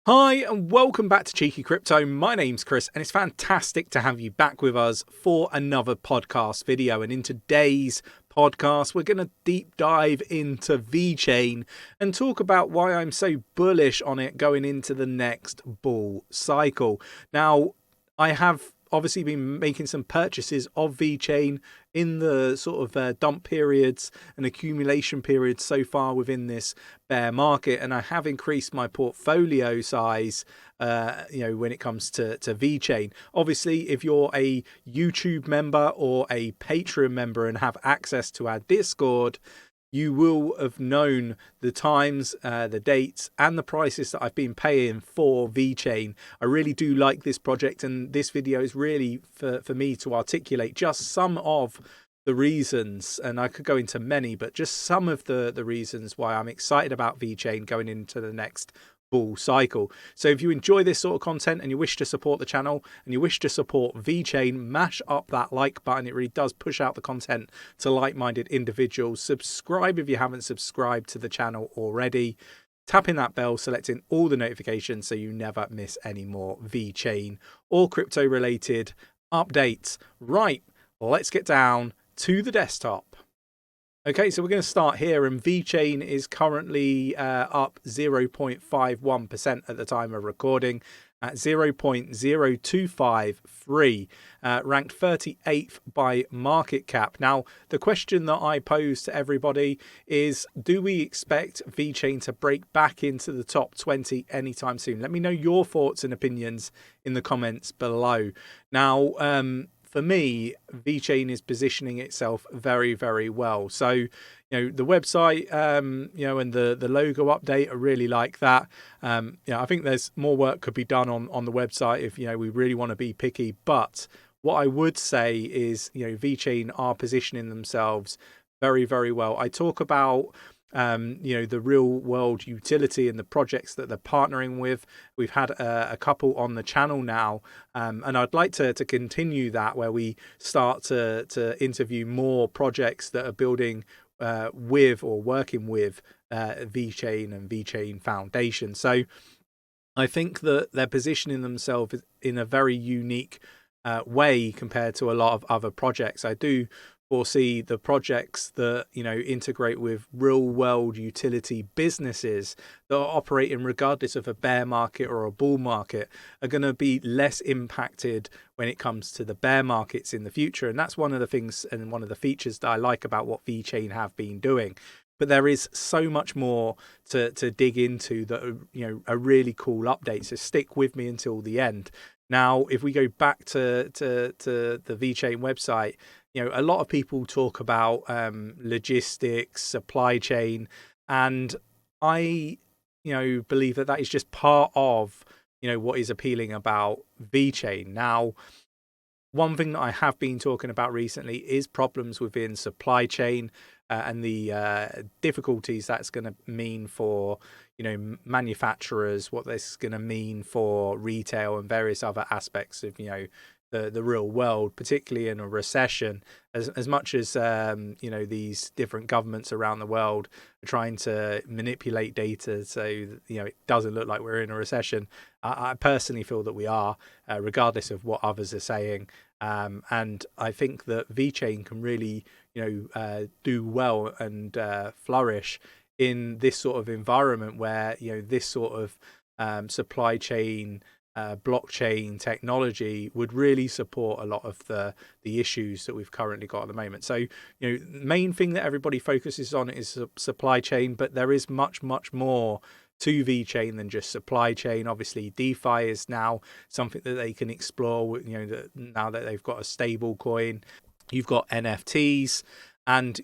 Hi and welcome back to Cheeky Crypto. My name's Chris and it's fantastic to have you back with us for another podcast video. And in today's podcast, we're going to deep dive into VeChain and talk about why I'm so bullish on it going into the next bull cycle. Now, I have obviously been making some purchases of VeChain in the sort of dump periods and accumulation periods so far within this bear market, and I have increased my portfolio size when it comes to VeChain. Obviously, if you're a YouTube member or a Patreon member and have access to our Discord, you will have known the times, the dates, and the prices that I've been paying for VeChain. I really do like this project, and this video is really for me to articulate just some of the reasons, and I could go into many, but just some of the reasons why I'm excited about VeChain going into the next bull cycle. So if you enjoy this sort of content and you wish to support the channel and you wish to support VeChain, mash up that like button. It really does push out the content to like-minded individuals. Subscribe if you haven't subscribed to the channel already. Tapping that bell, selecting all the notifications so you never miss any more VeChain or crypto related updates. Right, let's get down to the desktop. Okay, so we're going to start here, and VeChain is currently up 0.51% at the time of recording at 0.0253, ranked 38th by market cap. Now, the question that I pose to everybody is, do we expect VeChain to break back into the top 20 anytime soon? Let me know your thoughts and opinions in the comments below. Now, for me, VeChain is positioning itself very, very well. So, the website, and the logo update, I really like that. I think there's more work could be done on the website if, we really want to be picky. But what I would say is, VeChain are positioning themselves very, very well. I talk about the real world utility and the projects that they're partnering with. We've had a couple on the channel now, and I'd like to continue that, where we start to interview more projects that are building with or working with VeChain and VeChain Foundation. So I think that they're positioning themselves in a very unique way compared to a lot of other projects. I do foresee the projects that integrate with real world utility businesses that are operating regardless of a bear market or a bull market are going to be less impacted when it comes to the bear markets in the future. And that's one of the things and one of the features that I like about what VeChain have been doing. But there is so much more to dig into that are really cool updates. So stick with me until the end. Now, if we go back to the VeChain website, a lot of people talk about logistics, supply chain, and I, believe that is just part of, what is appealing about VeChain. Now, one thing that I have been talking about recently is problems within supply chain and the difficulties that's going to mean for, manufacturers, what this is going to mean for retail and various other aspects of, the real world, particularly in a recession, as much as these different governments around the world are trying to manipulate data so it doesn't look like we're in a recession. I personally feel that we are, regardless of what others are saying, and I think that VeChain can really do well and flourish in this sort of environment where this sort of supply chain blockchain technology would really support a lot of the issues that we've currently got at the moment. So the main thing that everybody focuses on is supply chain, but there is much more to VeChain than just supply chain. Obviously, DeFi is now something that they can explore, now that they've got a stable coin. You've got NFTs and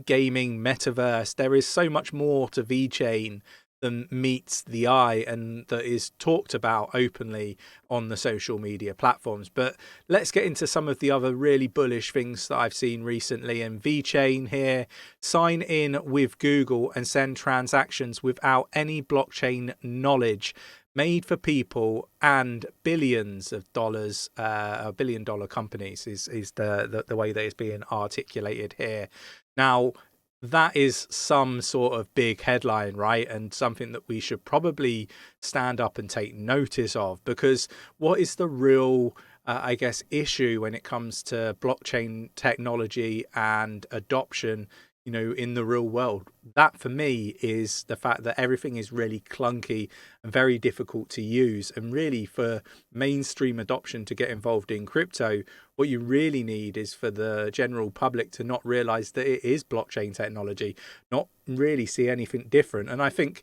gaming, metaverse. There is so much more to VeChain than meets the eye and that is talked about openly on the social media platforms. But let's get into some of the other really bullish things that I've seen recently. And VeChain here, sign in with Google and send transactions without any blockchain knowledge, made for people and billions of dollars, billion-dollar companies is the way that it's being articulated here. Now, that is some sort of big headline, right? And something that we should probably stand up and take notice of, because what is the real, I guess, issue when it comes to blockchain technology and adoption, in the real world? That for me is the fact that everything is really clunky and very difficult to use. And really, for mainstream adoption to get involved in crypto, what you really need is for the general public to not realize that it is blockchain technology, not really see anything different. And I think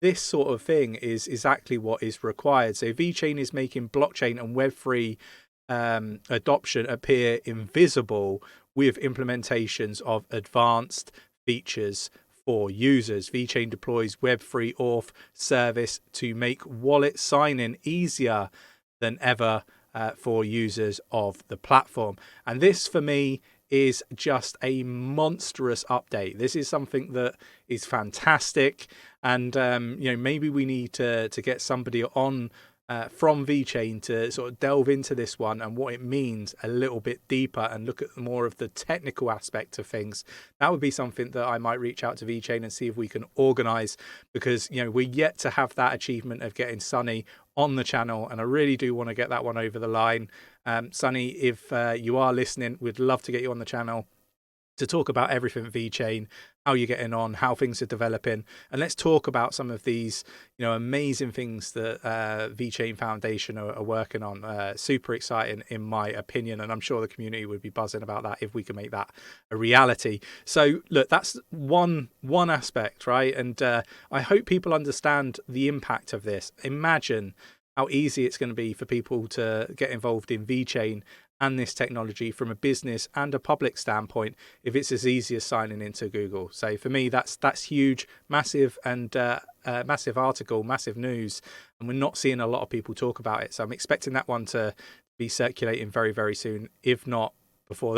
this sort of thing is exactly what is required. So VeChain is making blockchain and Web3 adoption appear invisible with implementations of advanced features for users. VeChain deploys Web3 auth service to make wallet sign-in easier than ever for users of the platform. And this, for me, is just a monstrous update. This is something that is fantastic. And, maybe we need to get somebody on from VeChain to sort of delve into this one and what it means a little bit deeper and look at more of the technical aspect of things. That would be something that I might reach out to VeChain and see if we can organize, because we're yet to have that achievement of getting Sunny on the channel, and I really do want to get that one over the line. Sunny, if you are listening, we'd love to get you on the channel to talk about everything VeChain, how you're getting on, how things are developing, and let's talk about some of these, amazing things that VeChain Foundation are working on. Super exciting, in my opinion, and I'm sure the community would be buzzing about that if we can make that a reality. So, look, that's one aspect, right? And I hope people understand the impact of this. Imagine how easy it's going to be for people to get involved in VeChain and this technology from a business and a public standpoint if it's as easy as signing into Google. So for me, that's huge, massive, and massive article, massive news, and we're not seeing a lot of people talk about it. So I'm expecting that one to be circulating very, very soon, if not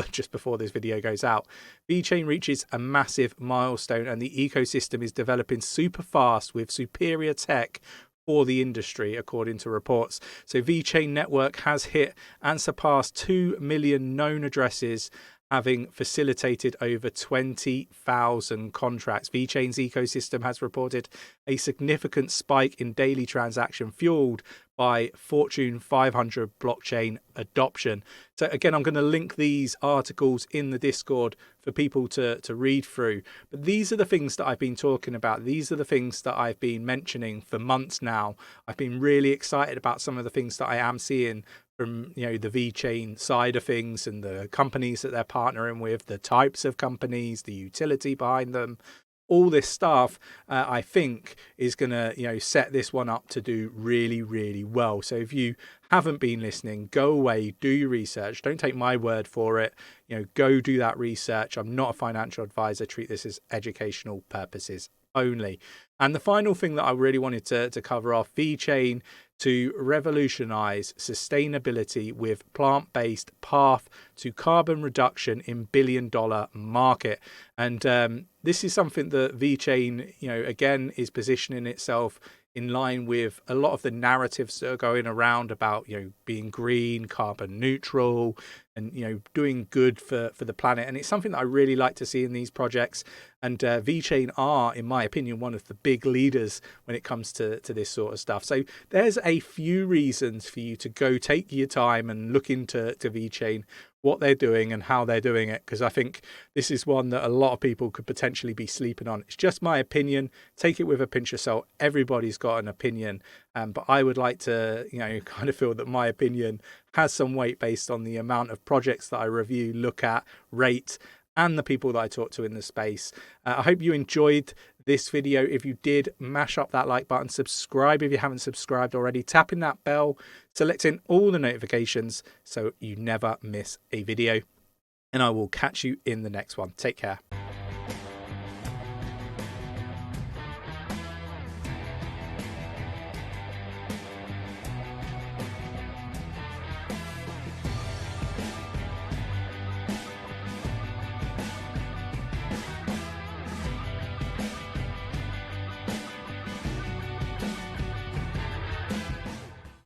just before this video goes out. VeChain reaches a massive milestone, and the ecosystem is developing super fast with superior tech for the industry, according to reports. So VeChain network has hit and surpassed 2 million known addresses, having facilitated over 20,000 contracts. VeChain's ecosystem has reported a significant spike in daily transaction fueled by Fortune 500 blockchain adoption. So again, I'm going to link these articles in the Discord for people to read through. But these are the things that I've been talking about. These are the things that I've been mentioning for months now. I've been really excited about some of the things that I am seeing from the VeChain side of things and the companies that they're partnering with, the types of companies, the utility behind them. All this stuff, I think, is going to set this one up to do really, really well. So if you haven't been listening, go away, do your research. Don't take my word for it. Go do that research. I'm not a financial advisor. Treat this as educational purposes only. And the final thing that I really wanted to cover off, VeChain to revolutionize sustainability with plant-based path to carbon reduction in billion-dollar market. And this is something that VeChain, again, is positioning itself in line with a lot of the narratives that are going around about, being green, carbon neutral, and, doing good for the planet. And it's something that I really like to see in these projects. And VeChain are, in my opinion, one of the big leaders when it comes to this sort of stuff. So there's a few reasons for you to go take your time and look into VeChain, what they're doing and how they're doing it, because I think this is one that a lot of people could potentially be sleeping on. It's just my opinion. Take it with a pinch of salt. Everybody's got an opinion, but I would like to, kind of feel that my opinion has some weight based on the amount of projects that I review, look at, rate, and the people that I talk to in the space. I hope you enjoyed this video. If you did, mash up that like button, subscribe if you haven't subscribed already, tapping that bell, selecting all the notifications so you never miss a video. And I will catch you in the next one. Take care.